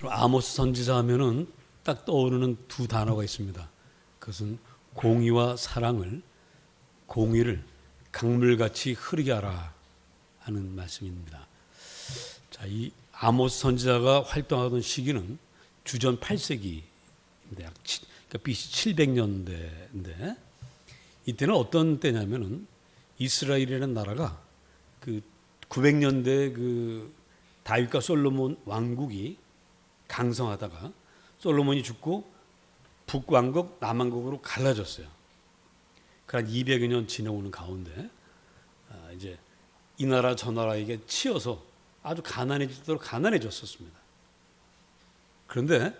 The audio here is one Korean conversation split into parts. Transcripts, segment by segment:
아모스 선지자 하면은 딱 떠오르는 두 단어가 있습니다. 그것은 공의와 사랑을, 공의를 강물같이 흐르게 하라 하는 말씀입니다. 자, 이 아모스 선지자가 활동하던 시기는 주전 8세기입니다. 그러니까 BC 700년대인데 이때는 어떤 때냐면은 이스라엘이라는 나라가 그 900년대 그 다윗과 솔로몬 왕국이 강성하다가 솔로몬이 죽고 북왕국, 남왕국으로 갈라졌어요. 그한 200여 년 지나오는 가운데 이제 이 나라 저 나라에게 치여서 아주 가난해지도록 가난해졌었습니다. 그런데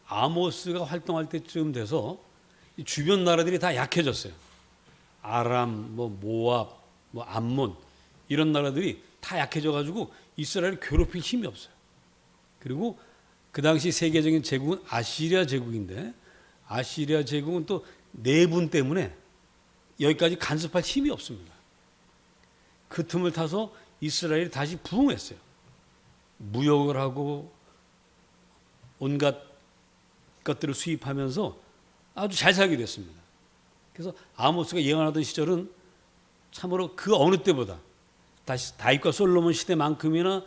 아모스가 활동할 때쯤 돼서 주변 나라들이 다 약해졌어요. 아람, 모압, 암몬 이런 나라들이 다 약해져가지고 이스라엘을 괴롭힐 힘이 없어요. 그리고 그 당시 세계적인 제국은 아시리아 제국인데 아시리아 제국은 또 내분 때문에 여기까지 간섭할 힘이 없습니다. 그 틈을 타서 이스라엘이 다시 부흥했어요. 무역을 하고 온갖 것들을 수입하면서 아주 잘 살게 됐습니다. 그래서 아모스가 예언하던 시절은 참으로 그 어느 때보다 다시 다윗과 솔로몬 시대만큼이나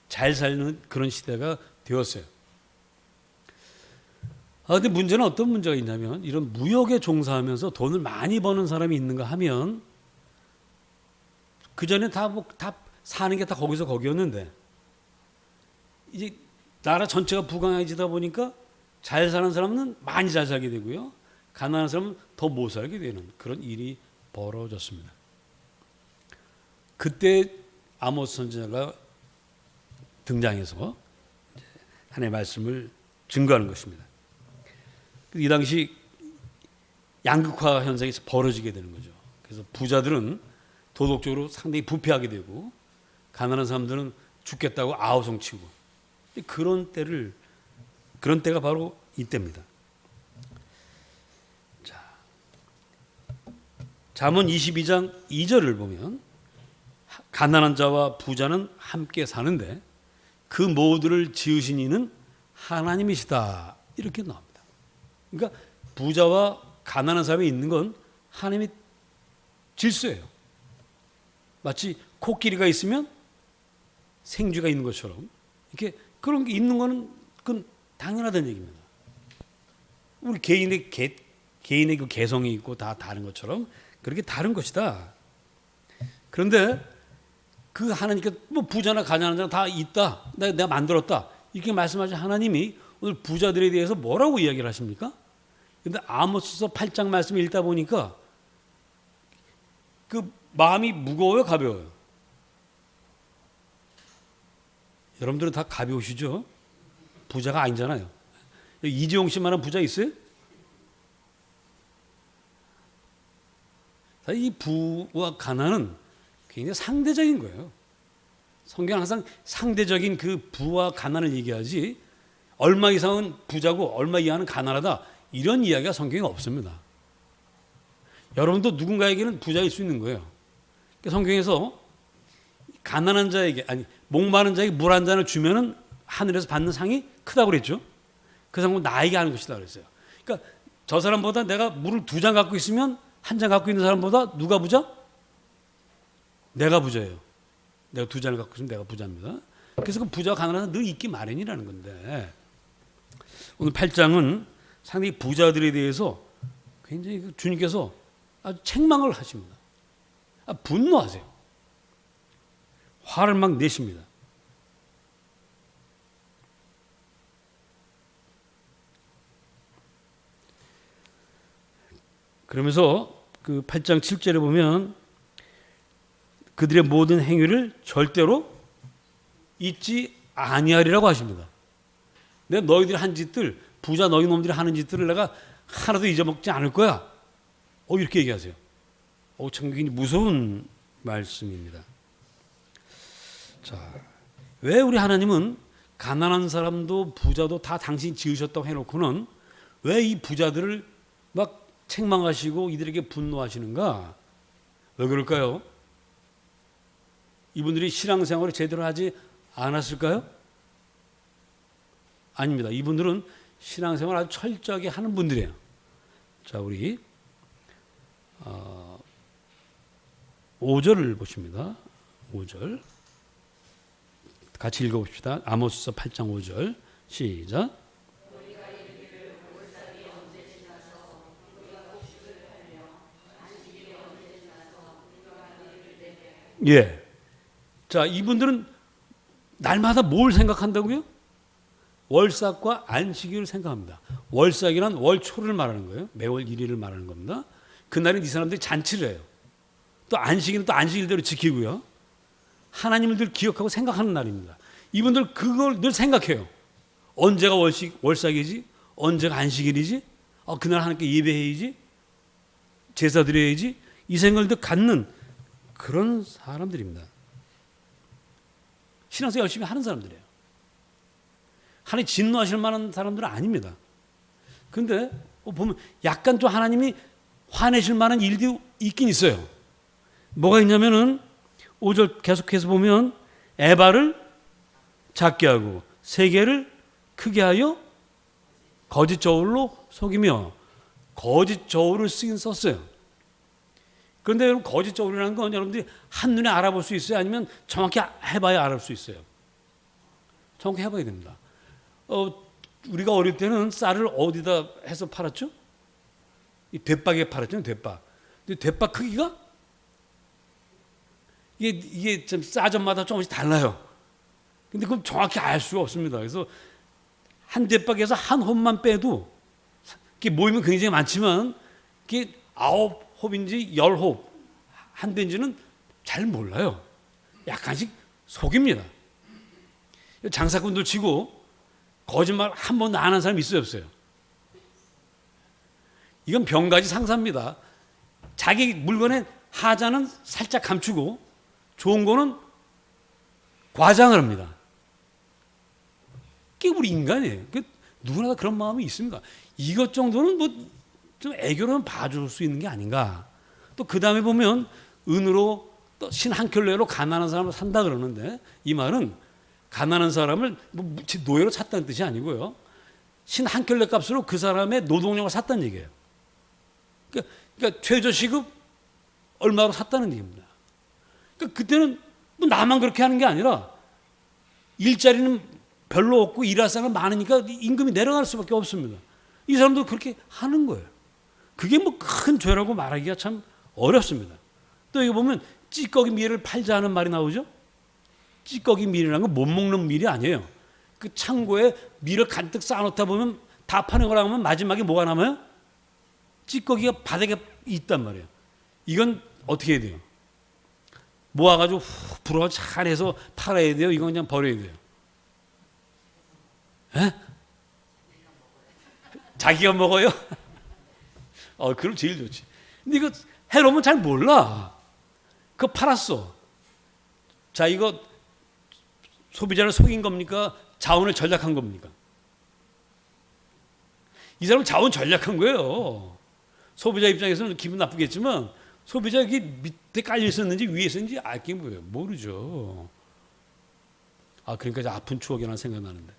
잘 사는 그런 시대가 되었어요. 그런데 문제는 어떤 문제가 있냐면 이런 무역에 종사하면서 돈을 많이 버는 사람이 있는가 하면 그전에 다 사는 게 다 거기서 거기였는데 이제 나라 전체가 부강해지다 보니까 잘 사는 사람은 많이 잘 살게 되고요. 가난한 사람은 더 못 살게 되는 그런 일이 벌어졌습니다. 그때 아모스 선지자가 등장해서 하나님의 말씀을 증거하는 것입니다. 이 당시 양극화 현상이 벌어지게 되는 거죠. 그래서 부자들은 도덕적으로 상당히 부패하게 되고 가난한 사람들은 죽겠다고 아우성치고 그런 때가 바로 이때입니다. 자, 잠언 22장 2절을 보면 가난한 자와 부자는 함께 사는데 그 모두를 지으신 이는 하나님이시다 이렇게 나옵니다. 그러니까 부자와 가난한 사람이 있는 건 하나님의 질서예요. 마치 코끼리가 있으면 생쥐가 있는 것처럼 이렇게 그런 게 있는 거는 그건 당연하다는 얘기입니다. 우리 개인의 그 개성이 있고 다 다른 것처럼 그렇게 다른 것이다. 그런데 그 하나님께 부자나 가난한 자나 다 있다. 내가 만들었다. 이렇게 말씀하신 하나님이 오늘 부자들에 대해서 뭐라고 이야기를 하십니까? 그런데 아모스서 8장 말씀을 읽다 보니까 그 마음이 무거워요, 가벼워요? 여러분들은 다 가벼우시죠? 부자가 아니잖아요. 이재용 씨만한 부자 있어요? 이 부와 가난은 굉장히 상대적인 거예요. 성경은 항상 상대적인 그 부와 가난을 얘기하지 얼마 이상은 부자고 얼마 이하는 가난하다 이런 이야기가 성경에 없습니다. 여러분도 누군가에게는 부자일 수 있는 거예요. 성경에서 가난한 자에게 목마른 자에게 물 한 잔을 주면은 하늘에서 받는 상이 크다고 그랬죠. 그 상은 나에게 하는 것이다 그랬어요. 그러니까 저 사람보다 내가 물을 2잔 갖고 있으면 1잔 갖고 있는 사람보다 누가 부자? 내가 부자예요. 내가 2잔을 갖고 있으면 내가 부자입니다. 그래서 그 부자와 가난한 늘 있기 마련이라는 건데 오늘 8장은 상당히 부자들에 대해서 굉장히 주님께서 아주 책망을 하십니다. 분노하세요. 화를 막 내십니다. 그러면서 그 8장 7절에 보면 그들의 모든 행위를 절대로 잊지 아니하리라고 하십니다. 내가 너희들이 한 짓들, 부자 너희 놈들이 하는 짓들을 내가 하나도 잊어먹지 않을 거야. 이렇게 얘기하세요. 참 굉장히 무서운 말씀입니다. 자, 왜 우리 하나님은 가난한 사람도 부자도 다 당신이 지으셨다고 해놓고는 왜 이 부자들을 막 책망하시고 이들에게 분노하시는가? 왜 그럴까요? 이분들이 신앙생활을 제대로 하지 않았을까요? 아닙니다. 이분들은 신앙생활 아주 철저하게 하는 분들이에요. 자, 우리 5절을 보십니다. 5절 같이 읽어봅시다. 아모스서 8장 5절 시작. 예. 자, 이분들은 날마다 뭘 생각한다고요? 월삭과 안식일을 생각합니다. 월삭이란 월초를 말하는 거예요. 매월 1일을 말하는 겁니다. 그날은 이 사람들이 잔치를 해요. 또 안식일은 또 안식일대로 지키고요. 하나님을 늘 기억하고 생각하는 날입니다. 이분들 그걸 늘 생각해요. 언제가 월삭이지? 언제가 안식일이지? 그날 하나님께 예배해야지? 제사 드려야지? 이 생각을 늘 갖는 그런 사람들입니다. 신앙생활 열심히 하는 사람들이에요. 하나님 진노하실 만한 사람들은 아닙니다. 그런데 보면 약간 좀 하나님이 화내실 만한 일도 있긴 있어요. 뭐가 있냐면은 5절 계속해서 보면 에바를 작게 하고 세계를 크게 하여 거짓 저울로 속이며 거짓 저울을 쓰긴 썼어요. 그런데 여러분 거짓 저울이라는 건 여러분들이 한눈에 알아볼 수 있어요? 아니면 정확히 해봐야 알을 수 있어요? 정확히 해봐야 됩니다. 우리가 어릴 때는 쌀을 어디다 해서 팔았죠? 이 대박에 팔았죠, 대박. 근데 대박 크기가 이게 좀 쌀점마다 조금씩 달라요. 근데 그건 정확히 알 수가 없습니다. 그래서 한 대박에서 한 홉만 빼도 이게 모이면 굉장히 많지만 이게 9홉인지 10홉 한 대인지는 잘 몰라요. 약간씩 속입니다. 장사꾼들 치고 거짓말 한 번도 안 한 사람이 있어요, 없어요? 이건 병가지 상사입니다. 자기 물건의 하자는 살짝 감추고 좋은 거는 과장을 합니다. 그게 우리 인간이에요. 누구나 다 그런 마음이 있습니다. 이것 정도는 뭐 좀 애교로는 봐줄 수 있는 게 아닌가. 또 그 다음에 보면 은으로 또 신 한 켤레로 가난한 사람을 산다 그러는데 이 말은 가난한 사람을 노예로 샀다는 뜻이 아니고요. 신 한 켤레 값으로 그 사람의 노동력을 샀다는 얘기예요. 그러니까 최저시급 얼마로 샀다는 얘기입니다. 그러니까 그때는 뭐 나만 그렇게 하는 게 아니라 일자리는 별로 없고 일할 사람 많으니까 임금이 내려갈 수밖에 없습니다. 이 사람도 그렇게 하는 거예요. 그게 뭐 큰 죄라고 말하기가 참 어렵습니다. 또 여기 보면 찌꺼기 밀을 팔자 하는 말이 나오죠. 찌꺼기 밀이라는 건 못 먹는 밀이 아니에요. 그 창고에 밀을 가득 쌓아놓다 보면 다 파는 거라 하면 마지막에 뭐가 남아요? 찌꺼기가 바닥에 있단 말이에요. 이건 어떻게 해야 돼요? 모아가지고 불어 잘해서 팔아야 돼요? 이건 그냥 버려야 돼요? 에? 자기가 먹어요? 그럼 제일 좋지. 근데 이거 해놓으면 잘 몰라. 그거 팔았어. 자, 이거 소비자를 속인 겁니까? 자원을 전략한 겁니까? 이 사람은 자원 전략한 거예요. 소비자 입장에서는 기분 나쁘겠지만 소비자 여기 밑에 깔려 있었는지 위에 있었는지 알게 뭐예요? 모르죠. 그러니까 아픈 추억이 하나 생각나는데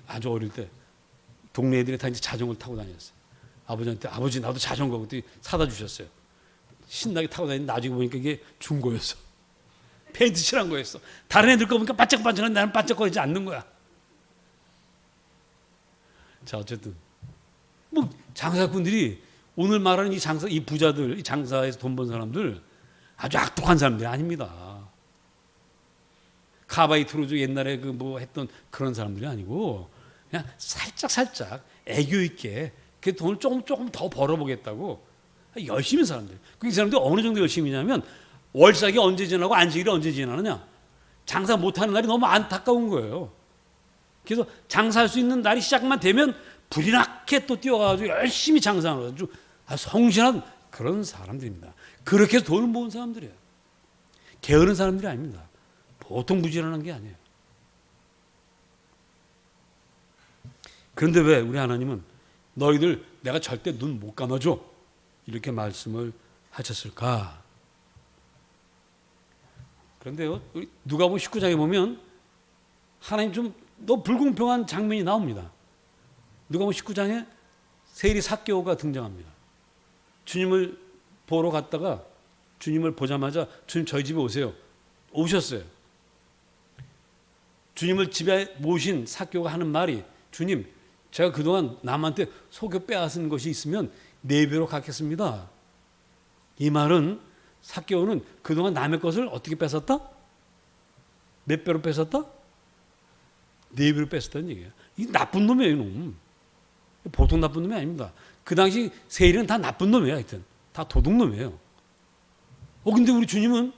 아주 어릴 때 동네 애들이 다 이제 자전거를 타고 다녔어요. 아버지한테 아버지 나도 자전거 그때 사다 주셨어요. 신나게 타고 다니는데 나중에 보니까 이게 중고였어. 페인트 칠한 거였어. 다른 애들 거 보니까 반짝반짝한 나는 반짝거리지 않는 거야. 자, 어쨌든 뭐 장사꾼들이 오늘 말하는 이 부자들, 이 장사에서 돈 번 사람들 아주 악독한 사람들이 아닙니다. 카바이트로즈 옛날에 그 뭐 했던 그런 사람들이 아니고 그냥 살짝 애교 있게 그 돈을 조금 더 벌어보겠다고 열심히 사람들. 그 사람들이 어느 정도 열심히냐면 월삭이 언제 지나고 안식일이 언제 지나느냐. 장사 못하는 날이 너무 안타까운 거예요. 그래서 장사할 수 있는 날이 시작만 되면 불이 나게 또 뛰어가지고 열심히 장사하는 아주 성실한 그런 사람들입니다. 그렇게 해서 돈을 모은 사람들이에요. 게으른 사람들이 아닙니다. 보통 부지런한 게 아니에요. 그런데 왜 우리 하나님은 너희들 내가 절대 눈 못 감아줘 이렇게 말씀을 하셨을까? 그런데요, 우리 누가복음 19장에 보면 하나님 좀 너 불공평한 장면이 나옵니다. 누가복음 19장에 세리 삭개오가 등장합니다. 주님을 보러 갔다가 주님을 보자마자 주님 저희 집에 오세요. 오셨어요. 주님을 집에 모신 삭개오가 하는 말이 주님 제가 그동안 남한테 속여 빼앗은 것이 있으면 4배로 갚겠습니다. 이 말은 삭개오는 그동안 남의 것을 어떻게 뺏었다? 몇 배로 뺏었다? 4배로 뺏었다는 얘기예요. 이 나쁜 놈이에요, 이놈. 보통 나쁜 놈이 아닙니다. 그 당시 세리는 다 나쁜 놈이에요, 하여튼. 다 도둑놈이에요. 근데 우리 주님은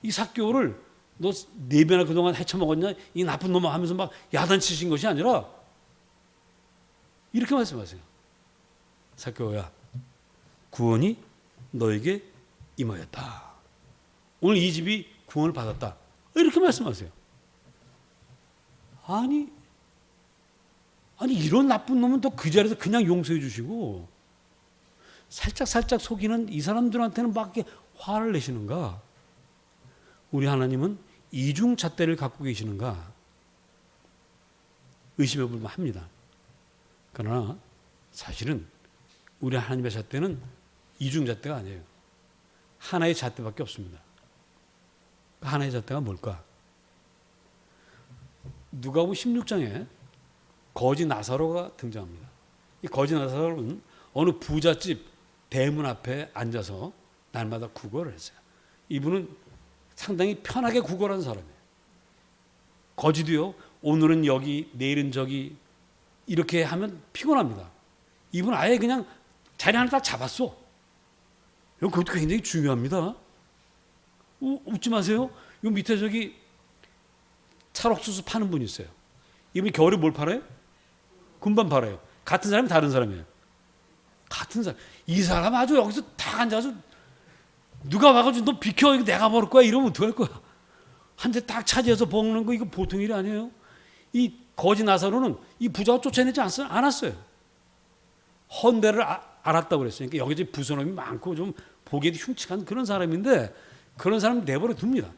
이 삭개오를 너 4배나 그동안 헤쳐먹었냐? 이 나쁜 놈아 하면서 막 야단치신 것이 아니라 이렇게 말씀하세요. 삭개오야, 구원이 너에게 임하였다. 오늘 이 집이 구원을 받았다. 이렇게 말씀하세요. 아니 이런 나쁜 놈은 또 그 자리에서 그냥 용서해 주시고 살짝 속이는 이 사람들한테는 밖에 화를 내시는가? 우리 하나님은 이중잣대를 갖고 계시는가? 의심해 볼 만합니다. 그러나 사실은 우리 하나님의 잣대는 이중잣대가 아니에요. 하나의 잣대밖에 없습니다. 하나의 잣대가 뭘까? 누가복음 16장에 거지 나사로가 등장합니다. 이 거지 나사로는 어느 부잣집 대문 앞에 앉아서 날마다 구걸을 했어요. 이분은 상당히 편하게 구걸하는 사람이에요. 거지도요, 오늘은 여기, 내일은 저기 이렇게 하면 피곤합니다. 이분은 아예 그냥 자리 하나 딱 잡았어. 그것도 굉장히 중요합니다. 웃지 마세요. 요 밑에 저기 찰옥수수 파는 분이 있어요. 이분이 겨울에 뭘 팔아요? 군밤 팔아요. 같은 사람이 다른 사람이에요. 같은 사람. 이 사람 아주 여기서 딱 앉아서 누가 와가지고 너 비켜, 이거 내가 먹을 거야 이러면 어떡할 거야. 한 대 딱 차지해서 먹는 거 이거 보통 일이 아니에요. 이 거지 나사로는 이 부자가 쫓아내지 않았어요. 헌대를 알았다고 그랬어요. 그러니까 여기저기 부스럼이 많고 좀 보기에도 흉측한 그런 사람인데 그런 사람 내버려 둡니다.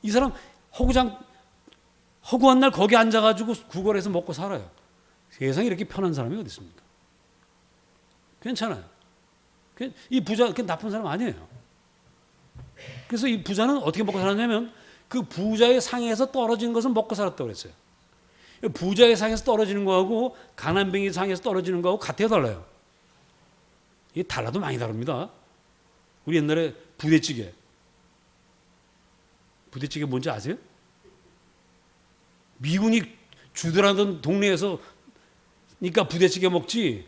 이 사람 허구한 날 거기 앉아가지고 구걸해서 먹고 살아요. 세상에 이렇게 편한 사람이 어디 있습니까? 괜찮아요. 이 부자 나쁜 사람 아니에요. 그래서 이 부자는 어떻게 먹고 살았냐면 그 부자의 상에서 떨어진 것은 먹고 살았다고 그랬어요. 부자의 상에서 떨어지는 거하고 가난뱅이 상에서 떨어지는 거하고 같아요, 달라요? 이게 달라도 많이 다릅니다. 우리 옛날에 부대찌개 뭔지 아세요? 미군이 주둔하던 동네에서 그러니까 부대찌개 먹지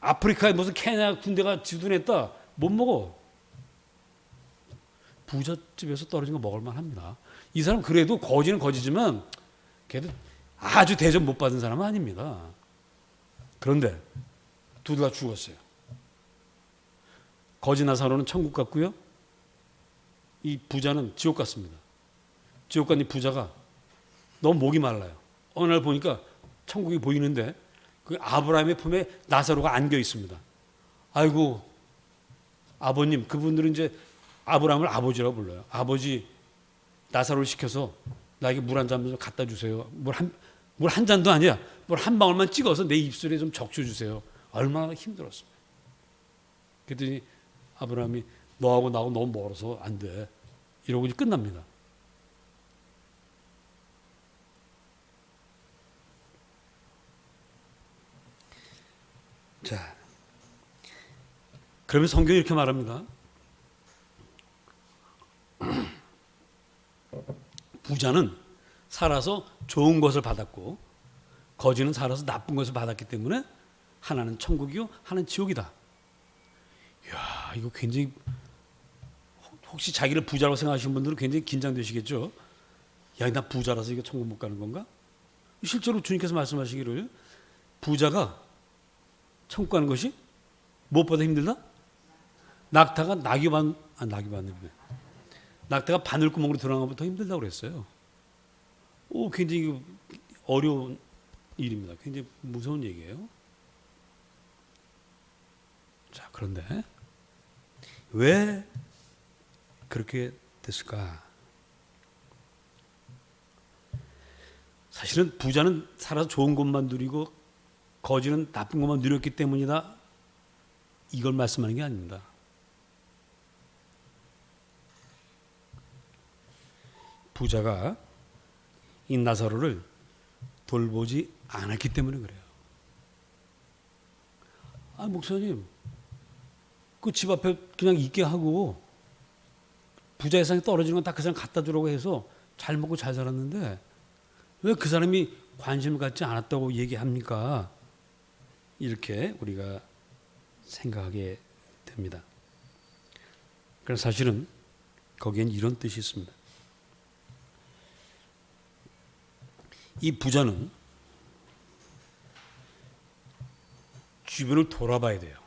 아프리카에 무슨 케냐 군대가 주둔했다 못 먹어. 부잣집에서 떨어진 거 먹을 만합니다. 이 사람 그래도 거지는 거지지만 걔도 아주 대접 못 받은 사람은 아닙니다. 그런데 둘 다 죽었어요. 거지 나사로는 천국 갔고요. 이 부자는 지옥 갔습니다. 지옥 간 이 부자가 너무 목이 말라요. 어느 날 보니까 천국이 보이는데 그 아브라함의 품에 나사로가 안겨 있습니다. 아이고 아버님, 그분들은 이제 아브라함을 아버지라고 불러요. 아버지, 나사로를 시켜서 나에게 물 한 잔 좀 갖다 주세요. 물 한 잔도 아니야. 물 한 방울만 찍어서 내 입술에 좀 적셔 주세요. 얼마나 힘들었습니까? 그랬더니 아브라함이 너하고 나하고 너무 멀어서 안 돼. 이러고 이제 끝납니다. 자, 그러면 성경이 이렇게 말합니다. 부자는 살아서 좋은 것을 받았고 거지는 살아서 나쁜 것을 받았기 때문에 하나는 천국이요 하나는 지옥이다. 이야, 이거 굉장히 혹시 자기를 부자라고 생각하시는 분들은 굉장히 긴장되시겠죠. 야, 나 부자라서 이거 천국 못 가는 건가? 실제로 주님께서 말씀하시기를 부자가 천국 가는 것이 무엇보다 힘들다? 낙타가 낙타가 바늘구멍으로 들어간 것보다 더 힘들다고 그랬어요. 굉장히 어려운 일입니다. 굉장히 무서운 얘기예요. 자, 그런데 왜 그렇게 됐을까? 사실은 부자는 살아서 좋은 것만 누리고 거지는 나쁜 것만 누렸기 때문이다. 이걸 말씀하는 게 아닙니다. 부자가 이 나사로를 돌보지 않았기 때문에 그래요. 아, 목사님, 그 집 앞에 그냥 있게 하고 부자 예상이 떨어지는 건 다 그 사람 갖다 주라고 해서 잘 먹고 잘 살았는데 왜 그 사람이 관심을 갖지 않았다고 얘기합니까? 이렇게 우리가 생각하게 됩니다. 그래서 사실은 거기엔 이런 뜻이 있습니다. 이 부자는 주변을 돌아봐야 돼요.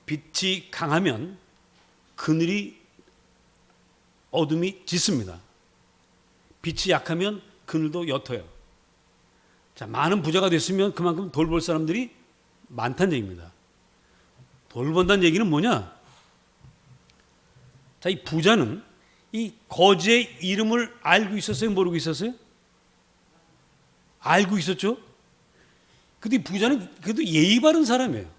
빛이 강하면 그늘이 어둠이 짙습니다. 빛이 약하면 그늘도 옅어요. 자, 많은 부자가 됐으면 그만큼 돌볼 사람들이 많다는 얘기입니다. 돌본다는 얘기는 뭐냐? 자, 이 부자는 이 거지의 이름을 알고 있었어요? 모르고 있었어요? 알고 있었죠? 근데 이 부자는 그래도 예의 바른 사람이에요.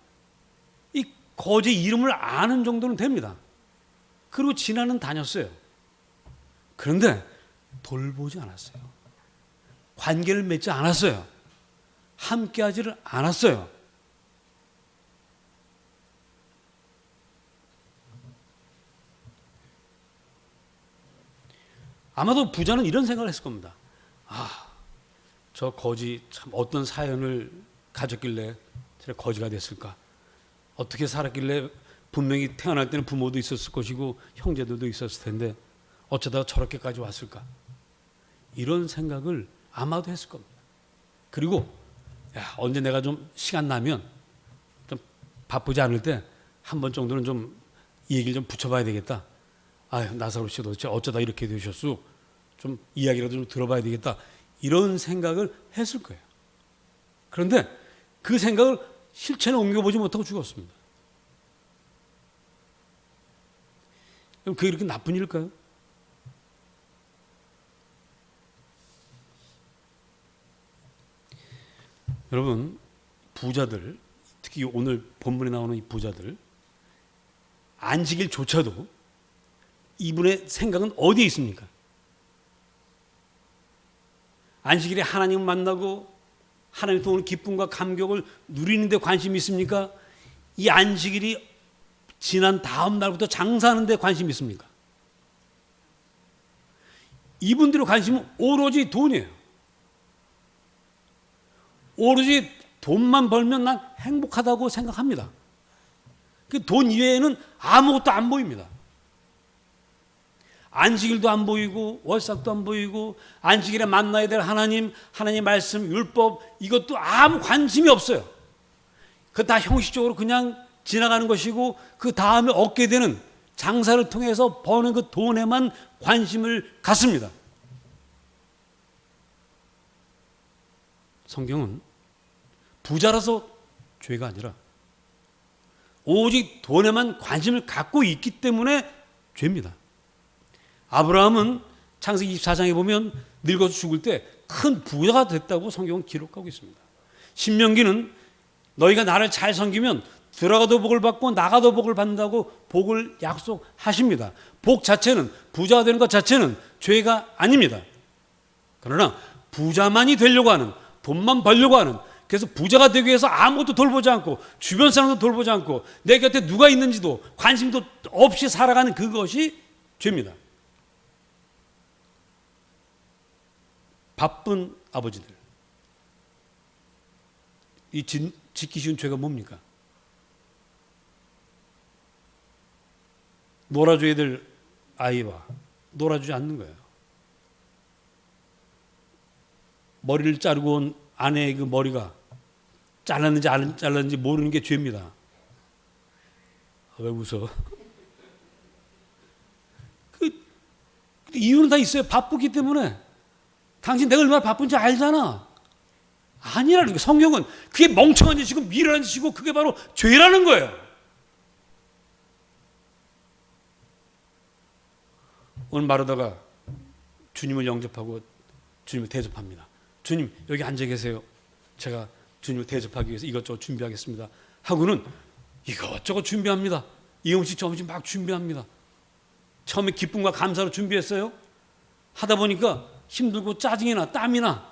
이 거지의 이름을 아는 정도는 됩니다. 그리고 지나는 다녔어요. 그런데 돌보지 않았어요. 관계를 맺지 않았어요. 함께하지를 않았어요. 아마도 부자는 이런 생각을 했을 겁니다. 아, 저 거지 참 어떤 사연을 가졌길래 저래 거지가 됐을까? 어떻게 살았길래 분명히 태어날 때는 부모도 있었을 것이고 형제들도 있었을 텐데 어쩌다가 저렇게까지 왔을까? 이런 생각을 아마도 했을 겁니다. 그리고 야, 언제 내가 좀 시간 나면 좀 바쁘지 않을 때 한 번 정도는 좀 이 얘기를 좀 붙여봐야 되겠다. 아유, 나사로 씨 도대체 어쩌다 이렇게 되셨소? 좀 이야기라도 좀 들어봐야 되겠다. 이런 생각을 했을 거예요. 그런데 그 생각을 실체에 옮겨보지 못하고 죽었습니다. 그럼 그게 이렇게 나쁜 일일까요? 여러분, 부자들, 특히 오늘 본문에 나오는 이 부자들, 안식일조차도 이분의 생각은 어디에 있습니까? 안식일에 하나님을 만나고 하나님의 오는 기쁨과 감격을 누리는 데 관심이 있습니까? 이 안식일이 지난 다음 날부터 장사하는 데 관심이 있습니까? 이분들의 관심은 오로지 돈이에요. 오로지 돈만 벌면 난 행복하다고 생각합니다. 그 돈 이외에는 아무것도 안 보입니다. 안식일도 안 보이고 월삭도 안 보이고 안식일에 만나야 될 하나님, 하나님의 말씀, 율법 이것도 아무 관심이 없어요. 그거 다 형식적으로 그냥 지나가는 것이고 그 다음에 얻게 되는 장사를 통해서 버는 그 돈에만 관심을 갖습니다. 성경은 부자라서 죄가 아니라 오직 돈에만 관심을 갖고 있기 때문에 죄입니다. 아브라함은 창세기 24장에 보면 늙어서 죽을 때 큰 부자가 됐다고 성경은 기록하고 있습니다. 신명기는 너희가 나를 잘 섬기면 들어가도 복을 받고 나가도 복을 받는다고 복을 약속하십니다. 복 자체는 부자가 되는 것 자체는 죄가 아닙니다. 그러나 부자만이 되려고 하는 돈만 벌려고 하는 그래서 부자가 되기 위해서 아무것도 돌보지 않고 주변 사람도 돌보지 않고 내 곁에 누가 있는지도 관심도 없이 살아가는 그것이 죄입니다. 바쁜 아버지들 이 짓기 쉬운 죄가 뭡니까? 놀아줘야 될 아이와 놀아주지 않는 거예요. 머리를 자르고 온 아내의 그 머리가 잘랐는지 안 잘랐는지 모르는 게 죄입니다. 왜 웃어? 그 이유는 다 있어요. 바쁘기 때문에. 당신 내가 얼마나 바쁜지 알잖아. 아니라는 거. 성경은 그게 멍청한 짓이고 미련한 짓이고 그게 바로 죄라는 거예요. 오늘 말하다가 주님을 영접하고 주님을 대접합니다. 주님 여기 앉아 계세요. 제가 주님을 대접하기 위해서 이것저것 준비하겠습니다. 하고는 이것저것 준비합니다. 이 음식 저 음식 막 준비합니다. 처음에 기쁨과 감사로 준비했어요. 하다 보니까 힘들고 짜증이 나, 땀이 나.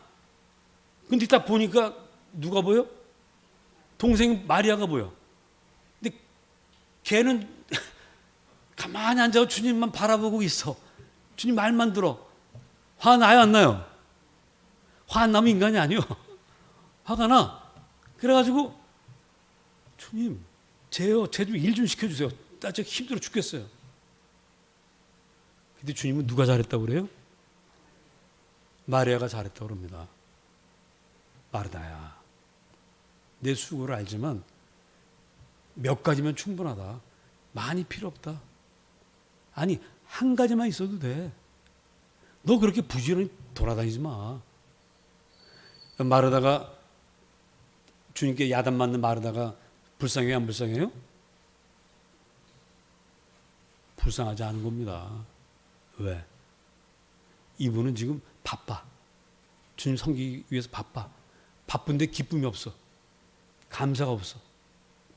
근데 딱 보니까 누가 보여? 동생 마리아가 보여. 근데 걔는 가만히 앉아 주님만 바라보고 있어. 주님 말만 들어. 화 나요, 안 나요? 화 안 나면 인간이 아니요. 화가 나. 그래가지고 주님, 쟤 좀 일 좀 시켜주세요. 나 진짜 힘들어 죽겠어요. 근데 주님은 누가 잘했다고 그래요? 마리아가 잘했다고 그럽니다. 마르다야, 내 수고를 알지만 몇 가지면 충분하다. 많이 필요 없다. 아니, 한 가지만 있어도 돼. 너 그렇게 부지런히 돌아다니지 마. 마르다가 주님께 야단 맞는 마르다가 불쌍해요, 안 불쌍해요? 불쌍하지 않은 겁니다. 왜? 이분은 지금 바빠. 주님 섬기기 위해서 바빠. 바쁜데 기쁨이 없어. 감사가 없어.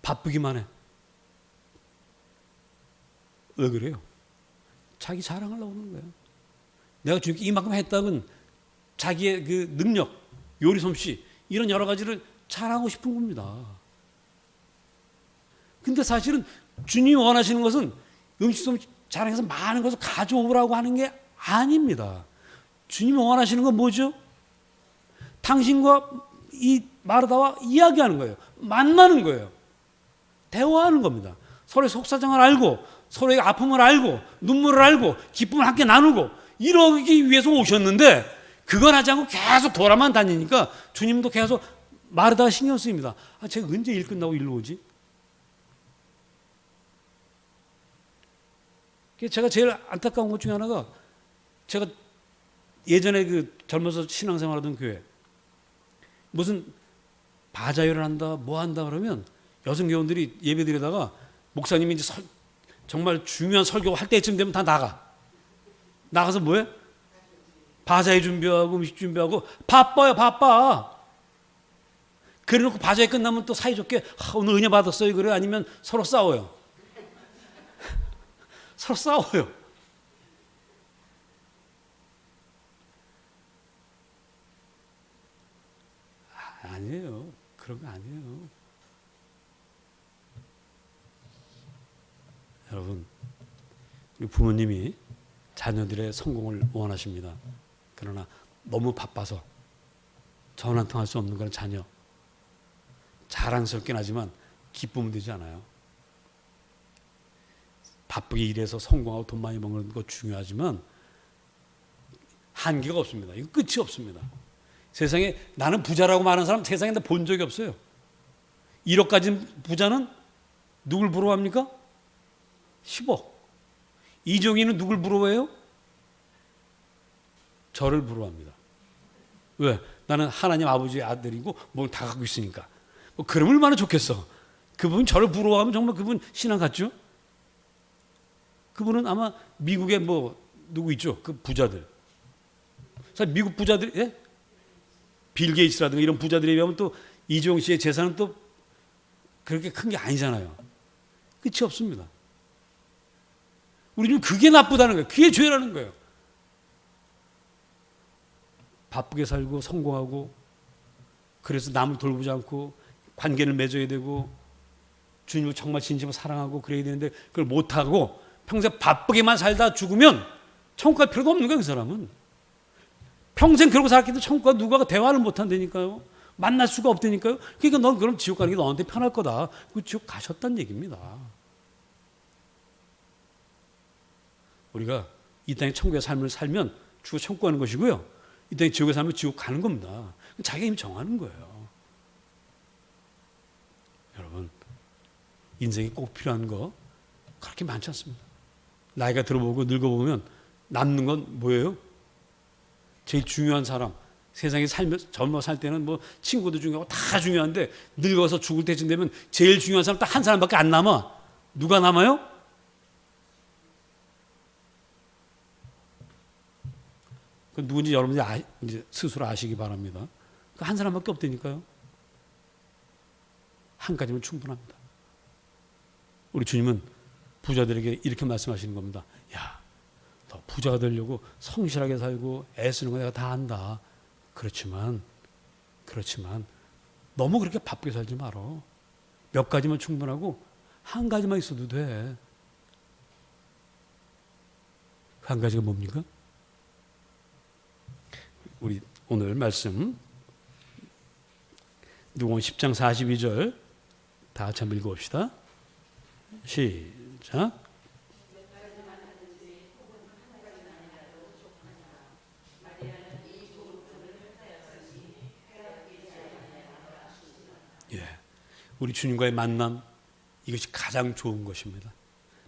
바쁘기만 해. 왜 그래요? 자기 자랑하려고 하는 거예요. 내가 주님께 이만큼 했다면 자기의 그 능력, 요리 솜씨 이런 여러 가지를 자랑하고 싶은 겁니다. 근데 사실은 주님이 원하시는 것은 음식 솜씨 자랑해서 많은 것을 가져오라고 하는 게 아닙니다. 주님이 원하시는 건 뭐죠? 당신과 이 마르다와 이야기하는 거예요. 만나는 거예요. 대화하는 겁니다. 서로의 속사정을 알고 서로의 아픔을 알고 눈물을 알고 기쁨을 함께 나누고 이러기 위해서 오셨는데 그걸 하지 않고 계속 돌아만 다니니까 주님도 계속 마르다가 신경 쓰입니다. 아, 제가 언제 일 끝나고 일로 오지? 제가 제일 안타까운 것 중에 하나가 제가 예전에 그 젊어서 신앙생활하던 교회 무슨 바자회를 한다 뭐 한다 그러면 여성 교원들이 예배 드리다가 목사님이 이제 정말 중요한 설교 할 때쯤 되면 다 나가서 뭐해? 바자회 준비하고 음식 준비하고 바빠요. 바빠. 그래놓고 바자회 끝나면 또 사이좋게 오늘 은혜 받았어요 그래? 아니면 서로 싸워요. 서로 싸워요. 아니에요. 그런 거 아니에요. 여러분, 우리 부모님이 자녀들의 성공을 원하십니다. 그러나 너무 바빠서 전화 한 통 할 수 없는 그런 자녀. 자랑스럽긴 하지만 기쁨은 되지 않아요. 바쁘게 일해서 성공하고 돈 많이 버는 거 중요하지만 한계가 없습니다. 이거 끝이 없습니다. 세상에 나는 부자라고 말하는 사람 세상에 본 적이 없어요. 1억 가진 부자는 누굴 부러워합니까? 10억. 이종희는 누굴 부러워해요? 저를 부러워합니다. 왜? 나는 하나님 아버지의 아들이고 뭘 다 갖고 있으니까. 뭐 그러면 얼마나 좋겠어. 그분 저를 부러워하면 정말 그분 신앙 같죠? 그분은 아마 미국에 뭐 누구 있죠? 그 부자들. 사실 미국 부자들, 예? 빌 게이츠라든가 이런 부자들에 비하면 또 이종 씨의 재산은 또 그렇게 큰 게 아니잖아요. 끝이 없습니다. 우리는 그게 나쁘다는 거예요. 그게 죄라는 거예요. 바쁘게 살고 성공하고 그래서 남을 돌보지 않고 관계를 맺어야 되고 주님을 정말 진심으로 사랑하고 그래야 되는데 그걸 못하고 평생 바쁘게만 살다 죽으면 천국 갈 필요가 없는 거예요. 그 사람은. 평생 그러고 살았기 때문에 천국과 누가 대화를 못한다니까요. 만날 수가 없다니까요. 그러니까 넌 그럼 지옥 가는 게 너한테 편할 거다. 그 지옥 가셨다는 얘기입니다. 우리가 이 땅에 천국의 삶을 살면 죽어 천국 가는 것이고요. 이 땅에 지옥에 살면 지옥 가는 겁니다. 자기가 이미 정하는 거예요. 여러분, 인생에 꼭 필요한 거 그렇게 많지 않습니다. 나이가 들어보고 늙어보면 남는 건 뭐예요? 제일 중요한 사람. 세상에 젊어 살 때는 뭐 친구도 중요하고 다 중요한데 늙어서 죽을 때쯤 되면 제일 중요한 사람 딱 한 사람밖에 안 남아. 누가 남아요? 그 누군지 여러분들이 이제 스스로 아시기 바랍니다. 그 한 사람밖에 없다니까요. 한 가지면 충분합니다. 우리 주님은 부자들에게 이렇게 말씀하시는 겁니다. 야, 너 부자가 되려고 성실하게 살고 애쓰는 거 내가 다 안다. 그렇지만 너무 그렇게 바쁘게 살지 말어. 몇 가지만 충분하고 한 가지만 있어도 돼. 한 가지가 뭡니까? 우리 오늘 말씀 누가복음 10장 42절 다 같이 한번 읽어봅시다. 시작. 예, 우리 주님과의 만남, 이것이 가장 좋은 것입니다.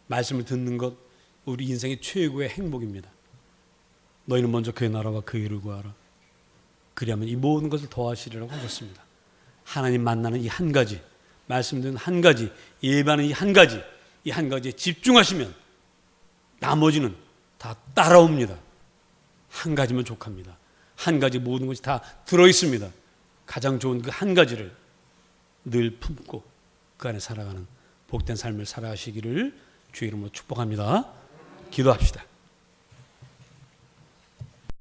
말씀을 듣는 것, 우리 인생의 최고의 행복입니다. 너희는 먼저 그의 나라와 그의 의를 구하라. 그리하면 이 모든 것을 더하시리라고 하셨습니다. 하나님 만나는 이 한 가지, 말씀 듣는 한 가지, 예배하는 이 한 가지에 집중하시면 나머지는 다 따라옵니다. 한 가지면 족합니다. 한 가지 모든 것이 다 들어있습니다. 가장 좋은 그 한 가지를 늘 품고 그 안에 살아가는 복된 삶을 살아가시기를 주의 이름으로 축복합니다. 기도합시다.